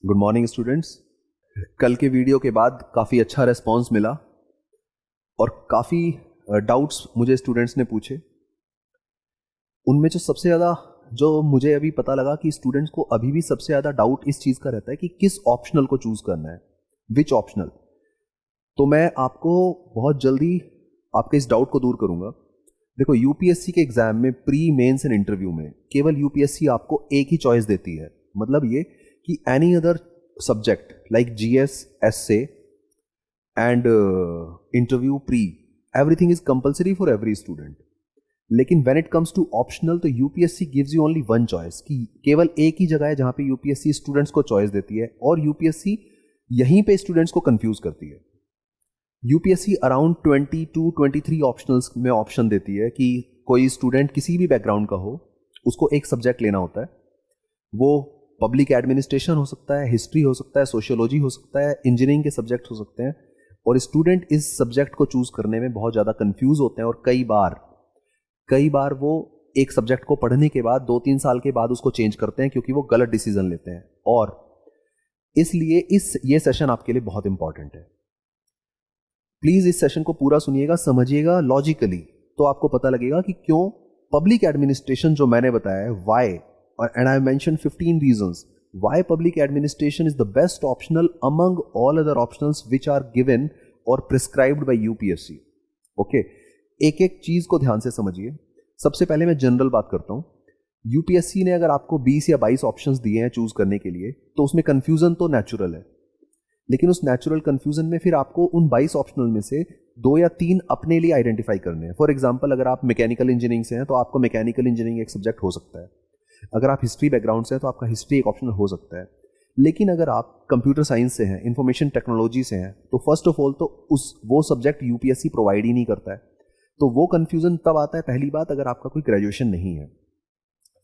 Good morning students. कल के video के बाद काफ़ी अच्छा रिस्पांस मिला और काफ़ी डाउट्स मुझे स्टूडेंट्स ने पूछे। उनमें जो सबसे ज़्यादा जो मुझे अभी पता लगा कि स्टूडेंट्स को अभी भी सबसे ज़्यादा डाउट इस चीज़ का रहता है कि किस ऑप्शनल को चूज़ करना है, विच ऑप्शनल। तो मैं आपको बहुत जल्दी आपके इस डाउट को दूर करूँगा। देखो, यूपीएससी के एग्जाम में प्री मेंस एंड इंटरव्यू में केवल यूपीएससी आपको एक ही चॉइस देती है। मतलब ये कि any other subject like GS, S A and interview pre, everything is compulsory for every student. लेकिन when it comes to optional तो UPSC gives you only one choice, कि केवल एक ही जगह है जहां पे यूपीएससी स्टूडेंट्स को चॉइस देती है और यूपीएससी यहीं पे स्टूडेंट्स को कंफ्यूज करती है। यूपीएससी अराउंड 20 to 23 ऑप्शनल्स में ऑप्शन देती है कि कोई स्टूडेंट किसी भी बैकग्राउंड का हो, उसको एक सब्जेक्ट लेना होता है। वो पब्लिक एडमिनिस्ट्रेशन हो सकता है, हिस्ट्री हो सकता है, सोशियोलॉजी हो सकता है, इंजीनियरिंग के सब्जेक्ट हो सकते हैं। और स्टूडेंट इस सब्जेक्ट को चूज करने में बहुत ज़्यादा कंफ्यूज होते हैं और कई बार वो एक सब्जेक्ट को पढ़ने के बाद 2-3 साल के बाद उसको चेंज करते हैं क्योंकि वो गलत डिसीजन लेते हैं। और इसलिए ये सेशन आपके लिए बहुत इंपॉर्टेंट है। प्लीज इस सेशन को पूरा सुनिएगा, समझिएगा लॉजिकली, तो आपको पता लगेगा कि क्यों पब्लिक एडमिनिस्ट्रेशन जो मैंने बताया है, why, and I mentioned 15 reasons why public administration is the best optional among all other optionals which are given or prescribed by UPSC. Okay, एक एक चीज को ध्यान से समझिए। सबसे पहले मैं जनरल बात करता हूं। यूपीएससी ने अगर आपको 20 या 22 ऑप्शंस दिए हैं चूज करने के लिए, तो उसमें कंफ्यूजन तो नेचुरल है, लेकिन उस नेचुरल कंफ्यूजन में फिर आपको उन 22 ऑप्शनल में से 2 या 3 अपने लिए आइडेंटिफाई करने हैं। फॉर एग्जाम्पल, अगर आप मैकेनिकल इंजीनियरिंग से हैं तो आपको मैकेनिकल इंजीनियरिंग एक सब्जेक्ट हो सकता है। अगर आप हिस्ट्री बैकग्राउंड से हैं तो आपका हिस्ट्री एक ऑप्शन हो सकता है। लेकिन अगर आप कंप्यूटर साइंस से हैं, इंफॉर्मेशन टेक्नोलॉजी से हैं, तो फर्स्ट ऑफ ऑल तो वो सब्जेक्ट यूपीएससी प्रोवाइड ही नहीं करता है। तो वो कंफ्यूजन तब आता है, पहली बात, अगर आपका कोई ग्रेजुएशन नहीं है।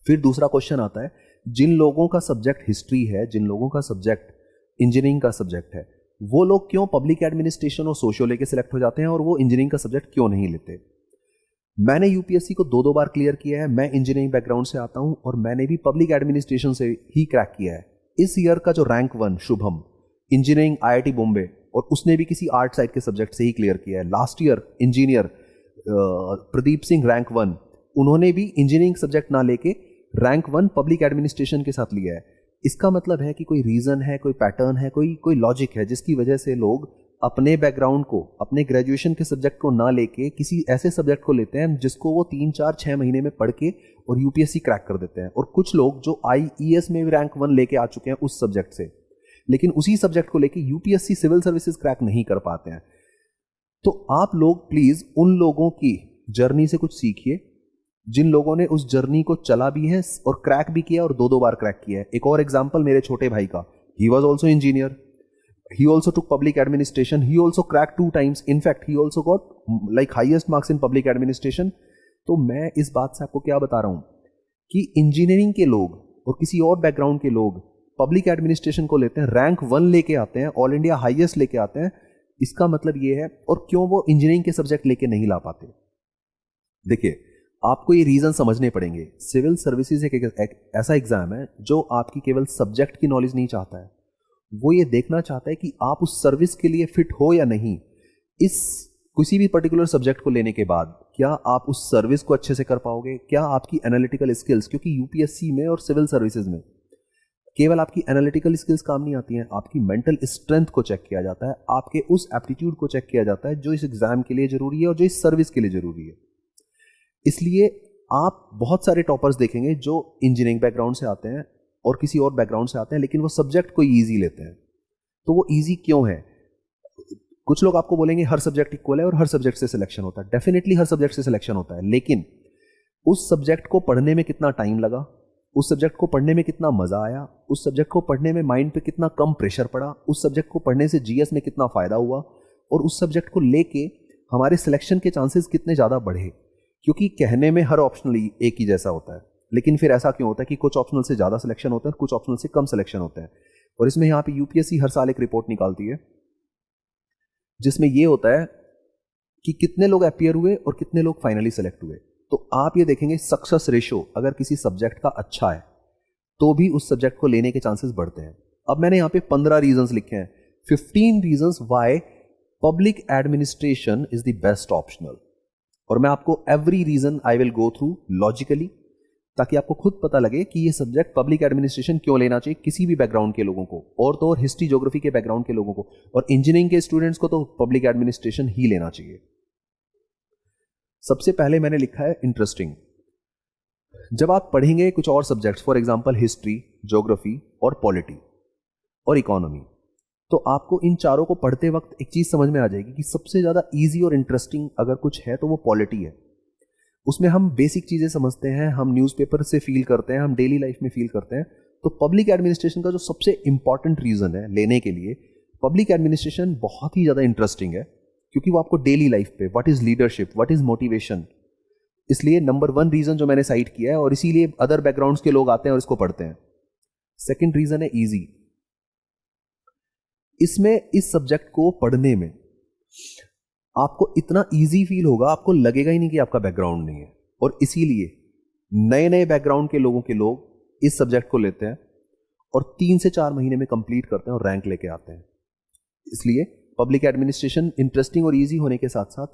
फिर दूसरा क्वेश्चन आता है, जिन लोगों का सब्जेक्ट हिस्ट्री है, जिन लोगों का सब्जेक्ट इंजीनियरिंग का सब्जेक्ट है, वो लोग क्यों पब्लिक एडमिनिस्ट्रेशन और सोशियो लेके सिलेक्ट हो जाते हैं और वो इंजीनियरिंग का सब्जेक्ट क्यों नहीं लेते। मैंने यूपीएससी को 2 बार क्लियर किया है। मैं इंजीनियरिंग बैकग्राउंड से आता हूं और मैंने भी पब्लिक एडमिनिस्ट्रेशन से ही क्रैक किया है। इस ईयर का जो rank 1 Shubham, engineering IIT Bombay, और उसने भी किसी आर्ट साइड के सब्जेक्ट से ही क्लियर किया है। Last year engineer Pradeep Singh rank 1, उन्होंने भी इंजीनियरिंग सब्जेक्ट ना लेके रैंक 1 पब्लिक एडमिनिस्ट्रेशन के साथ लिया है। इसका मतलब है कि कोई रीजन है, कोई पैटर्न है, कोई लॉजिक है जिसकी वजह से लोग अपने बैकग्राउंड को, अपने ग्रेजुएशन के सब्जेक्ट को ना लेके किसी ऐसे सब्जेक्ट को लेते हैं जिसको वो 3-4-6 महीने में पढ़ के और यूपीएससी क्रैक कर देते हैं। और कुछ लोग जो आईईएस में भी रैंक 1 लेके आ चुके हैं उस सब्जेक्ट से, लेकिन उसी सब्जेक्ट को लेके यूपीएससी सिविल सर्विसेज क्रैक नहीं कर पाते हैं। तो आप लोग प्लीज उन लोगों की जर्नी से कुछ सीखिए जिन लोगों ने उस जर्नी को चला भी है और क्रैक भी किया और 2 बार क्रैक किया है। एक और एग्जाम्पल मेरे छोटे भाई का, he was also engineer, he also took public administration, he also cracked 2 times, in fact he also got like highest marks in public administration. तो मैं इस बात से आपको क्या बता रहा हूं कि इंजीनियरिंग के लोग और किसी और बैकग्राउंड के लोग पब्लिक एडमिनिस्ट्रेशन को लेते हैं, रैंक 1 लेके आते हैं, ऑल इंडिया हाईएस्ट लेके आते हैं। इसका मतलब ये है, और क्यों वो इंजीनियरिंग के सब्जेक्ट लेके नहीं ला पाते। देखिए, आपको ये रीजन समझने पड़ेंगे। सिविल सर्विसेज एक ऐसा एग्जाम है जो आपकी केवल सब्जेक्ट की नॉलेज नहीं चाहता है, वो ये देखना चाहता है कि आप उस सर्विस के लिए फिट हो या नहीं। इस किसी भी पर्टिकुलर सब्जेक्ट को लेने के बाद क्या आप उस सर्विस को अच्छे से कर पाओगे, क्या आपकी एनालिटिकल स्किल्स, क्योंकि यूपीएससी में और सिविल सर्विसेज में केवल आपकी एनालिटिकल स्किल्स काम नहीं आती हैं, आपकी मेंटल स्ट्रेंथ को चेक किया जाता है, आपके उस एप्टीट्यूड को चेक किया जाता है जो इस एग्जाम के लिए जरूरी है और जो इस सर्विस के लिए जरूरी है। इसलिए आप बहुत सारे टॉपर्स देखेंगे जो इंजीनियरिंग बैकग्राउंड से आते हैं और किसी और बैकग्राउंड से आते हैं, लेकिन वो सब्जेक्ट को इजी लेते हैं। तो वो इजी क्यों है? कुछ लोग आपको बोलेंगे हर सब्जेक्ट इक्वल है और हर सब्जेक्ट से सिलेक्शन होता है। डेफिनेटली हर सब्जेक्ट से सिलेक्शन होता है, लेकिन उस सब्जेक्ट को पढ़ने में कितना टाइम लगा, उस सब्जेक्ट को पढ़ने में कितना मजा आया, उस सब्जेक्ट को पढ़ने में माइंड पे कितना कम प्रेशर पड़ा, उस सब्जेक्ट को पढ़ने से जीएस में कितना फायदा हुआ, और उस सब्जेक्ट को लेके हमारे सिलेक्शन के चांसेस कितने ज्यादा बढ़े। क्योंकि कहने में हर ऑप्शनल एक ही जैसा होता है, लेकिन फिर ऐसा क्यों होता है कि कुछ ऑप्शनल से ज्यादा सिलेक्शन होता है, कुछ ऑप्शनल से कम सिलेक्शन होता है। और इसमें यहाँ पे यूपीएससी हर साल एक रिपोर्ट निकालती है जिसमें ये होता है कि कितने लोग अपीयर हुए और कितने लोग फाइनली सेलेक्ट हुए। तो आप ये देखेंगे सक्सेस रेशो अगर किसी सब्जेक्ट का अच्छा है तो भी उस सब्जेक्ट को लेने के चांसेस बढ़ते हैं। अब मैंने यहाँ पे 15 रीजंस लिखे हैं, 15 reasons why public administration is the best optional. और मैं आपको every reason I will go through logically, ताकि आपको खुद पता लगे कि ये सब्जेक्ट पब्लिक एडमिनिस्ट्रेशन क्यों लेना चाहिए किसी भी बैकग्राउंड के लोगों को, और तो और हिस्ट्री ज्योग्राफी के बैकग्राउंड के लोगों को, और इंजीनियरिंग के स्टूडेंट्स को तो पब्लिक एडमिनिस्ट्रेशन ही लेना चाहिए। सबसे पहले मैंने लिखा है इंटरेस्टिंग। जब आप पढ़ेंगे कुछ और subjects, for example history, geography और पॉलिटी और इकोनॉमी, तो आपको इन चारों को पढ़ते वक्त एक चीज समझ में आ जाएगी कि सबसे ज्यादा इजी और इंटरेस्टिंग अगर कुछ है तो वो पॉलिटी है। उसमें हम बेसिक चीजें समझते हैं, हम न्यूज़पेपर से फील करते हैं, हम डेली लाइफ में फील करते हैं। तो पब्लिक एडमिनिस्ट्रेशन का जो सबसे इंपॉर्टेंट रीजन है लेने के लिए, पब्लिक एडमिनिस्ट्रेशन बहुत ही ज्यादा इंटरेस्टिंग है, क्योंकि वो आपको डेली लाइफ पे what is leadership, what is motivation, इसलिए नंबर 1 रीजन जो मैंने साइट किया है, और इसीलिए अदर बैकग्राउंड्स के लोग आते हैं और इसको पढ़ते हैं। सेकंड रीजन है इजी। इसमें इस सब्जेक्ट को पढ़ने में आपको इतना इजी फील होगा, आपको लगेगा ही नहीं कि आपका बैकग्राउंड नहीं है, और इसीलिए नए नए बैकग्राउंड के लोग इस सब्जेक्ट को लेते हैं और 3 से 4 महीने में कंप्लीट करते हैं और रैंक लेके आते हैं। इसलिए पब्लिक एडमिनिस्ट्रेशन इंटरेस्टिंग और इजी होने के साथ साथ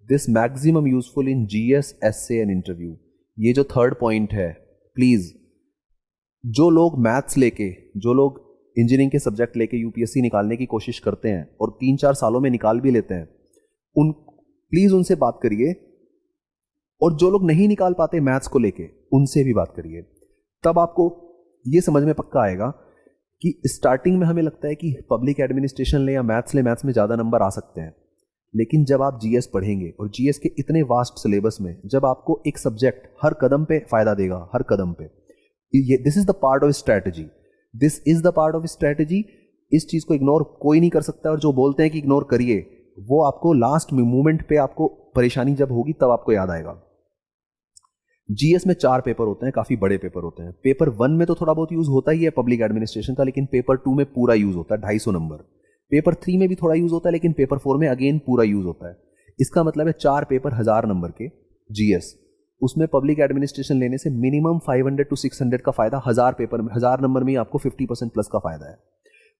this maximum useful in GS, S A and interview. ये जो थर्ड पॉइंट है, प्लीज जो लोग मैथ्स लेके, जो लोग इंजीनियरिंग के सब्जेक्ट लेके यूपीएससी निकालने की कोशिश करते हैं और 3-4 सालों में निकाल भी लेते हैं, प्लीज उनसे बात करिए, और जो लोग नहीं निकाल पाते मैथ्स को लेके उनसे भी बात करिए। तब आपको ये समझ में पक्का आएगा कि स्टार्टिंग में हमें लगता है कि पब्लिक एडमिनिस्ट्रेशन ले या मैथ्स ले, मैथ्स में ज्यादा नंबर आ सकते हैं, लेकिन जब आप जीएस पढ़ेंगे और जीएस के इतने वास्ट सिलेबस में जब आपको एक सब्जेक्ट हर कदम पे फायदा देगा, हर कदम पे, this is the part of strategy, this is the part of strategy. इस चीज को इग्नोर कोई नहीं कर सकता, और जो बोलते हैं कि इग्नोर करिए, वो आपको लास्ट मोमेंट पे आपको परेशानी जब होगी तब आपको याद आएगा। जीएस में 4 पेपर होते हैं, काफी बड़े पेपर होते हैं। पेपर 1 में तो थोड़ा बहुत यूज होता ही है पब्लिक एडमिनिस्ट्रेशन का, लेकिन पेपर 2 में पूरा यूज होता है, 250 नंबर। पेपर 3 में भी थोड़ा यूज होता है, लेकिन पेपर 4 में अगेन पूरा यूज होता है। इसका मतलब है 4 पेपर 1000 नंबर के जीएस, उसमें पब्लिक एडमिनिस्ट्रेशन लेने से मिनिमम 500 to 600 का फायदा 1000 पेपर में, 1000 नंबर में ही आपको 50% प्लस का फायदा है।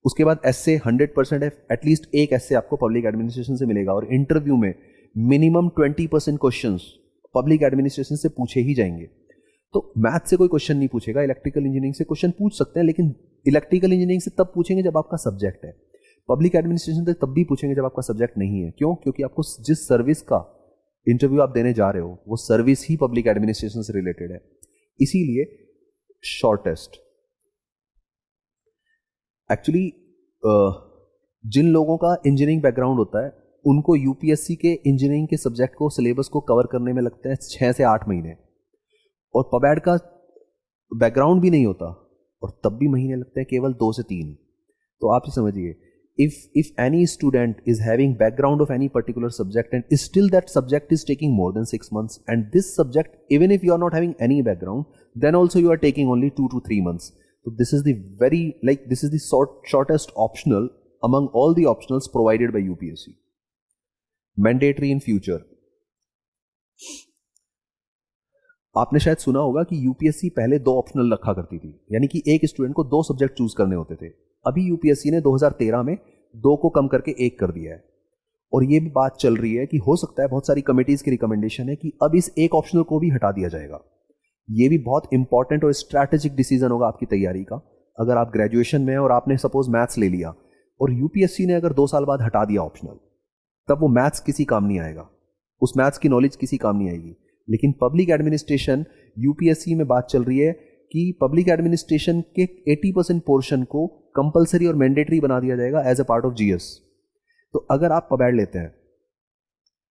उसके बाद एसए 100% है, एटलीस्ट एक एसए आपको पब्लिक एडमिनिस्ट्रेशन से मिलेगा, और इंटरव्यू में मिनिमम 20% क्वेश्चंस पब्लिक एडमिनिस्ट्रेशन से पूछे ही जाएंगे। तो मैथ से कोई क्वेश्चन नहीं पूछेगा, इलेक्ट्रिकल इंजीनियरिंग से क्वेश्चन पूछ सकते हैं, लेकिन इलेक्ट्रिकल इंजीनियरिंग से तब पूछेंगे जब आपका सब्जेक्ट है। पब्लिक एडमिनिस्ट्रेशन से तब भी पूछेंगे जब आपका सब्जेक्ट नहीं है। क्यों? क्योंकि आपको जिस सर्विस का इंटरव्यू आप देने जा रहे हो वो सर्विस ही पब्लिक एडमिनिस्ट्रेशन से रिलेटेड है। इसीलिए शॉर्टेस्ट, एक्चुअली जिन लोगों का इंजीनियरिंग बैकग्राउंड होता है उनको यूपीएससी के इंजीनियरिंग के सब्जेक्ट को, सिलेबस को कवर करने में लगते हैं 6 से 8 महीने, और पबैड का बैकग्राउंड भी नहीं होता और तब भी महीने लगते हैं केवल 2 से 3। तो आप ये समझिए, if any student is having background of any particular subject and still that subject is taking more than 6 months, and this subject, even if you are not having any background, then also you are taking only 2 to 3 months. So this is the this is the shortest optional among all the optionals provided by UPSC. Mandatory in future. आपने शायद सुना होगा कि UPSC पहले 2 optional रखा करती थी, यानी कि एक स्टूडेंट को 2 सब्जेक्ट चूज करने होते थे। अभी यूपीएससी ने 2013 में 2 को कम करके 1 कर दिया है, और ये भी बात चल रही है कि हो सकता है, बहुत सारी कमिटीज की रिकमेंडेशन है कि अब इस एक ऑप्शनल को भी हटा दिया जाएगा। ये भी बहुत इंपॉर्टेंट और स्ट्रैटेजिक डिसीजन होगा आपकी तैयारी का। अगर आप ग्रेजुएशन में हैं और आपने सपोज मैथ्स ले लिया और यूपीएससी ने अगर 2 साल बाद हटा दिया ऑप्शनल, तब वो मैथ्स किसी काम नहीं आएगा, उस मैथ्स की नॉलेज किसी काम नहीं आएगी। लेकिन पब्लिक एडमिनिस्ट्रेशन, यूपीएससी में बात चल रही है कि पब्लिक एडमिनिस्ट्रेशन के 80% पोर्शन को कंपलसरी और मैंडेटरी बना दिया जाएगा as a part of GS. तो अगर आप पबैड लेते हैं,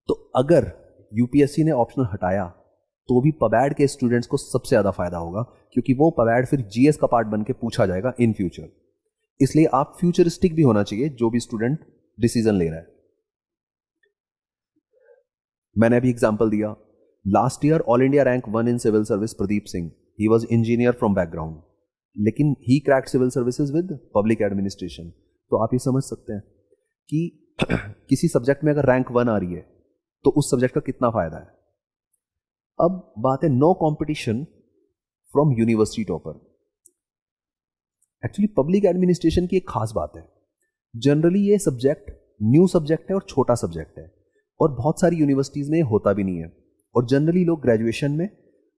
तो अगर यूपीएससी ने ऑप्शनल हटाया तो भी पबैड के स्टूडेंट्स को सबसे ज्यादा फायदा होगा, क्योंकि वो पबैड फिर जीएस का पार्ट बन के पूछा जाएगा इन फ्यूचर। इसलिए आप फ्यूचरिस्टिक भी होना चाहिए जो भी स्टूडेंट डिसीजन ले रहा है। मैंने अभी एग्जांपल दिया, last year all India rank 1 in civil service Pradeep Singh, he was engineer from background, लेकिन he cracked civil services with public administration. तो आप ये समझ सकते हैं कि किसी सब्जेक्ट में अगर रैंक 1 आ रही है तो उस सब्जेक्ट का कितना फायदा है। अब बात है no competition from university topper. Actually public administration की एक खास बात है, जनरली ये सब्जेक्ट न्यू सब्जेक्ट है और छोटा सब्जेक्ट है, और बहुत सारी यूनिवर्सिटीज़ में होता भी नहीं है, और जनरली लोग ग्रेजुएशन में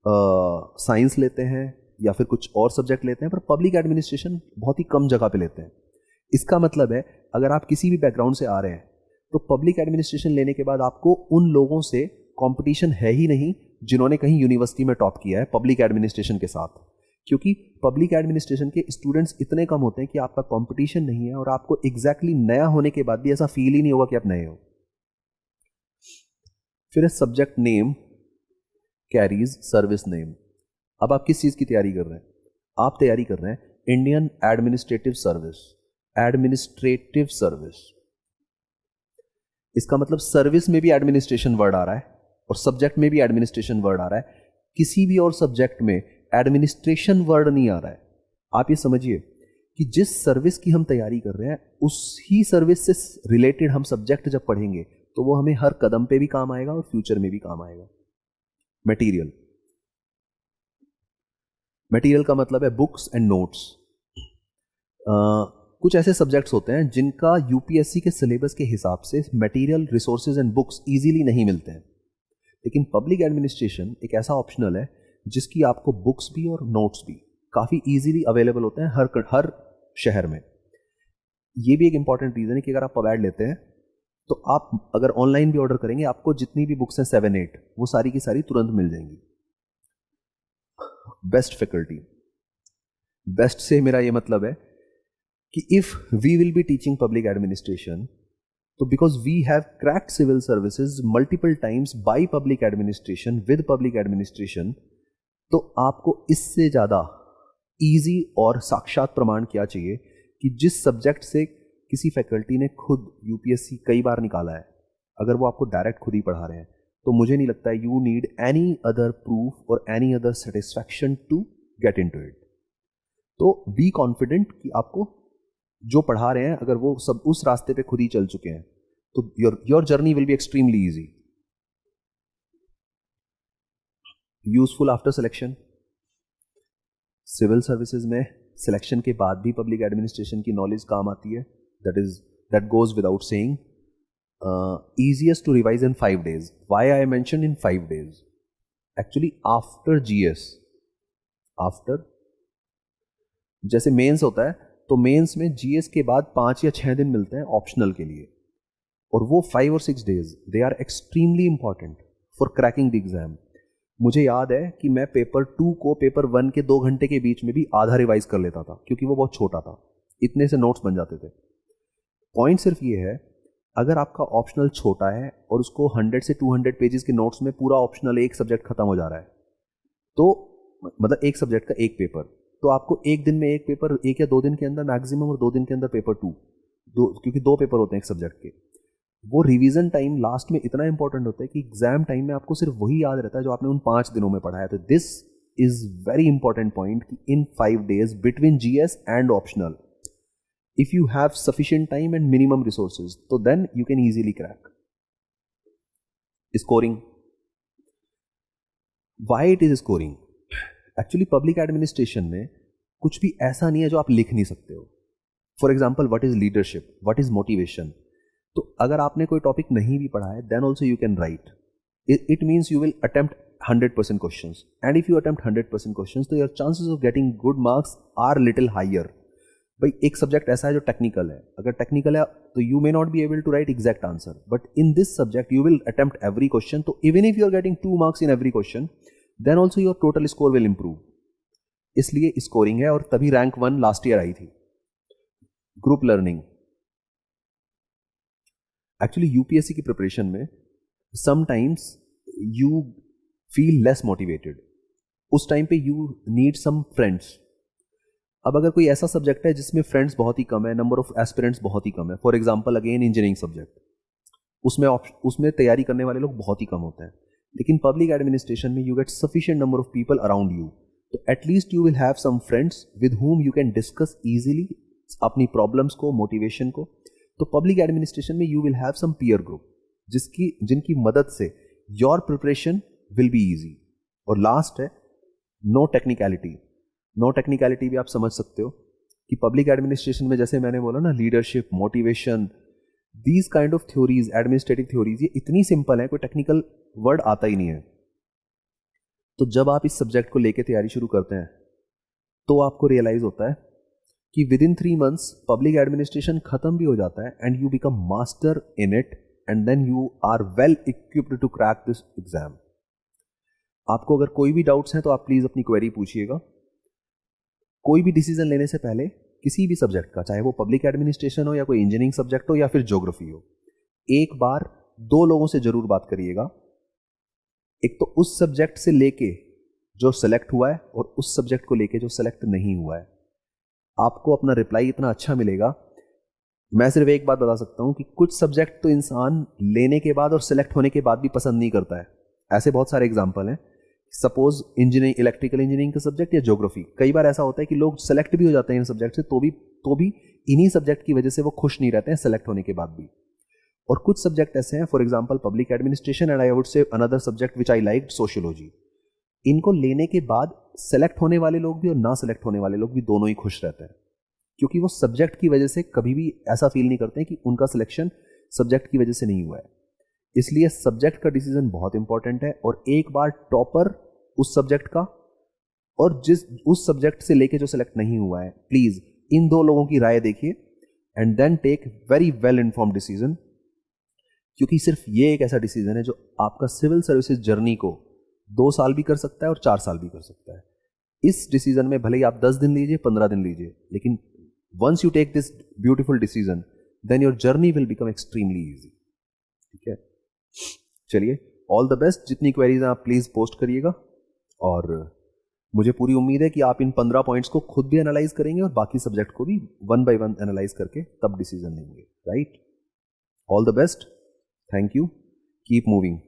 साइंस लेते हैं या फिर कुछ और सब्जेक्ट लेते हैं, पर पब्लिक एडमिनिस्ट्रेशन बहुत ही कम जगह पे लेते हैं। इसका मतलब है अगर आप किसी भी बैकग्राउंड से आ रहे हैं तो पब्लिक एडमिनिस्ट्रेशन लेने के बाद आपको उन लोगों से कंपटीशन है ही नहीं जिन्होंने कहीं यूनिवर्सिटी में टॉप किया है पब्लिक एडमिनिस्ट्रेशन के साथ, क्योंकि पब्लिक एडमिनिस्ट्रेशन के स्टूडेंट्स इतने कम होते हैं कि आपका कंपटीशन नहीं है, और आपको एग्जैक्टली नया होने के बाद भी ऐसा फील ही नहीं होगा कि आप नए हो। फिर subject name carries service name. अब आप किस चीज की तैयारी कर रहे हैं? आप तैयारी कर रहे हैं Indian administrative service, administrative service. इसका मतलब सर्विस में भी एडमिनिस्ट्रेशन वर्ड आ रहा है और सब्जेक्ट में भी एडमिनिस्ट्रेशन वर्ड आ रहा है, किसी भी और सब्जेक्ट में एडमिनिस्ट्रेशन वर्ड नहीं आ रहा है। आप ये समझिए कि जिस सर्विस की हम तैयारी कर रहे हैं उसी सर्विस से रिलेटेड हम सब्जेक्ट जब पढ़ेंगे तो वो हमें हर कदम पे भी काम आएगा और फ्यूचर में भी काम आएगा। मटेरियल, मटेरियल का मतलब है बुक्स एंड नोट्स। कुछ ऐसे सब्जेक्ट्स होते हैं जिनका यूपीएससी के सिलेबस के हिसाब से material, resources and books easily नहीं मिलते हैं, लेकिन पब्लिक एडमिनिस्ट्रेशन एक ऐसा ऑप्शनल है जिसकी आपको बुक्स भी और नोट्स भी काफ़ी इजीली अवेलेबल होते हैं हर शहर में। ये भी एक इंपॉर्टेंट रीज़न है कि अगर आप पवेड लेते हैं तो आप अगर ऑनलाइन भी ऑर्डर करेंगे आपको जितनी भी बुक्स हैं 7-8 वो सारी की सारी तुरंत मिल जाएंगी। बेस्ट फैकल्टी, बेस्ट से मेरा ये मतलब है कि if we will be teaching public administration तो because we have cracked civil services multiple times by public administration with public administration, तो आपको इससे ज़्यादा इजी और साक्षात प्रमाण क्या चाहिए कि जिस सब्जेक्ट से किसी फैकल्टी ने खुद यूपीएससी कई बार निकाला है, अगर वो आपको डायरेक्ट खुद ही पढ़ा रहे हैं तो मुझे नहीं लगता you need any other proof और any other satisfaction to get into it. तो बी कॉन्फिडेंट कि आपको जो पढ़ा रहे हैं अगर वो सब उस रास्ते पे खुद ही चल चुके हैं तो your journey will be extremely easy. Useful after selection, civil services में सिलेक्शन के बाद भी पब्लिक एडमिनिस्ट्रेशन की नॉलेज काम आती है, that goes without saying. Easiest to revise in 5 days. Why I mentioned in 5 days? Actually after GS, after जैसे mains होता है तो मेंस में GS के बाद 5 या 6 दिन मिलते हैं ऑप्शनल के लिए, और वो 5 और 6 days they are extremely important for cracking the exam. मुझे याद है कि मैं पेपर 2 को पेपर 1 के 2 घंटे के बीच में भी आधा रिवाइज कर लेता था क्योंकि वो बहुत छोटा था, इतने से नोट्स बन जाते थे। पॉइंट सिर्फ ये है अगर आपका ऑप्शनल छोटा है और उसको 100 से 200 पेजेस के नोट्स में पूरा ऑप्शनल एक सब्जेक्ट खत्म हो जा रहा है, तो मतलब एक सब्जेक्ट का एक पेपर, तो आपको एक दिन में एक पेपर, 1 या 2 दिन के अंदर मैक्सिमम, और 2 दिन के अंदर पेपर 2, क्योंकि 2 पेपर होते हैं एक सब्जेक्ट के, वो रिवीजन टाइम लास्ट में इतना इंपॉर्टेंट होता है कि एग्जाम टाइम में आपको सिर्फ वही याद रहता है जो आपने उन 5 दिनों में पढ़ा है। तो this is very important point कि इन 5 days between GS and optional if you have sufficient time and minimum resources, so then you can easily crack. Scoring. Why it is scoring? Actually public administration में कुछ भी ऐसा नहीं है जो आप लिख नहीं सकते हो। For example, what is leadership? What is motivation? तो अगर आपने कोई टॉपिक नहीं भी पढ़ा है then also you can write. It means you will attempt 100% questions, and if you attempt 100% questions तो your chances of getting good marks are little higher. भाई एक सब्जेक्ट ऐसा है जो टेक्निकल है, अगर टेक्निकल है तो you may not be able to write exact answer, but in this subject you will attempt every question, तो even if you are getting 2 marks in every question then also your total score will improve. इसलिए scoring है, और तभी rank 1 last year आई थी। Group learning, actually UPSC की preparation में sometimes you feel less motivated, उस टाइम पे यू नीड सम फ्रेंड्स। अब अगर कोई ऐसा सब्जेक्ट है जिसमें फ्रेंड्स बहुत ही कम है, नंबर ऑफ एस्पिरेंट्स बहुत ही कम है, for example again engineering subject, उसमें तैयारी करने वाले लोग बहुत ही कम होते हैं, लेकिन पब्लिक एडमिनिस्ट्रेशन में you get sufficient number of people around you, तो at least you will have some friends with whom you can discuss easily अपनी प्रॉब्लम्स को, मोटिवेशन को। तो पब्लिक एडमिनिस्ट्रेशन में you will have some peer group जिनकी मदद से your preparation will be easy. और लास्ट है नो टेक्निकलिटी। नो टेक्निकलिटी भी आप समझ सकते हो कि पब्लिक एडमिनिस्ट्रेशन में जैसे मैंने बोला ना, leadership, motivation, these kind of theories, administrative theories, ये इतनी सिंपल है, कोई टेक्निकल वर्ड आता ही नहीं है। तो जब आप इस सब्जेक्ट को लेके तैयारी शुरू करते हैं तो आपको रियलाइज होता है कि within 3 months public administration खत्म भी हो जाता है and you become master in it and then you are well equipped to crack this exam. आपको अगर कोई भी डाउट्स हैं तो आप प्लीज अपनी क्वेरी पूछिएगा। कोई भी डिसीजन लेने से पहले किसी भी सब्जेक्ट का, चाहे वो पब्लिक एडमिनिस्ट्रेशन हो या कोई इंजीनियरिंग सब्जेक्ट हो या फिर ज्योग्राफी हो, एक बार 2 लोगों से जरूर बात करिएगा। एक तो उस सब्जेक्ट से लेके जो सेलेक्ट हुआ है और उस सब्जेक्ट को लेके जो सेलेक्ट नहीं हुआ है। आपको अपना रिप्लाई इतना अच्छा मिलेगा। मैं सिर्फ एक बात बता सकता हूं कि कुछ सब्जेक्ट तो इंसान लेने के बाद और सेलेक्ट होने के बाद भी पसंद नहीं करता है। ऐसे बहुत सारे एग्जाम्पल हैं। सपोज इंजीनियरिंग, इलेक्ट्रिकल इंजीनियरिंग का सब्जेक्ट या ज्योग्राफी, कई बार ऐसा होता है कि लोग सेलेक्ट भी हो जाते हैं इन सब्जेक्ट से, तो भी इन्हीं सब्जेक्ट की वजह से वो खुश नहीं रहते हैं सेलेक्ट होने के बाद भी। और कुछ सब्जेक्ट ऐसे हैं, for example public administration and I would say another subject which I like, sociology. इनको लेने के बाद सेलेक्ट होने वाले लोग भी और ना सेलेक्ट होने वाले लोग भी दोनों ही खुश रहते हैं, क्योंकि वो सब्जेक्ट की वजह से कभी भी ऐसा फील नहीं करते हैं कि उनका सिलेक्शन सब्जेक्ट की वजह से नहीं हुआ है। इसलिए सब्जेक्ट का डिसीजन बहुत इंपॉर्टेंट है। और एक बार टॉपर उस सब्जेक्ट का और उस सब्जेक्ट से लेके जो सेलेक्ट नहीं हुआ है, प्लीज इन 2 लोगों की राय देखिए and then take very well informed decision, क्योंकि सिर्फ ये एक ऐसा डिसीजन है जो आपका सिविल सर्विसेज जर्नी को 2 साल भी कर सकता है और 4 साल भी कर सकता है। इस डिसीजन में भले ही आप 10 दिन लीजिए, 15 दिन लीजिए, लेकिन once you take this beautiful decision then your journey will become extremely easy. ठीक है, चलिए, ऑल द बेस्ट। जितनी क्वेरीज हैं आप प्लीज पोस्ट करिएगा और मुझे पूरी उम्मीद है कि आप इन 15 पॉइंट्स को खुद भी एनालाइज करेंगे और बाकी सब्जेक्ट को भी 1 by 1 एनालाइज करके तब डिसीजन लेंगे। Right, all the best, thank you, keep moving.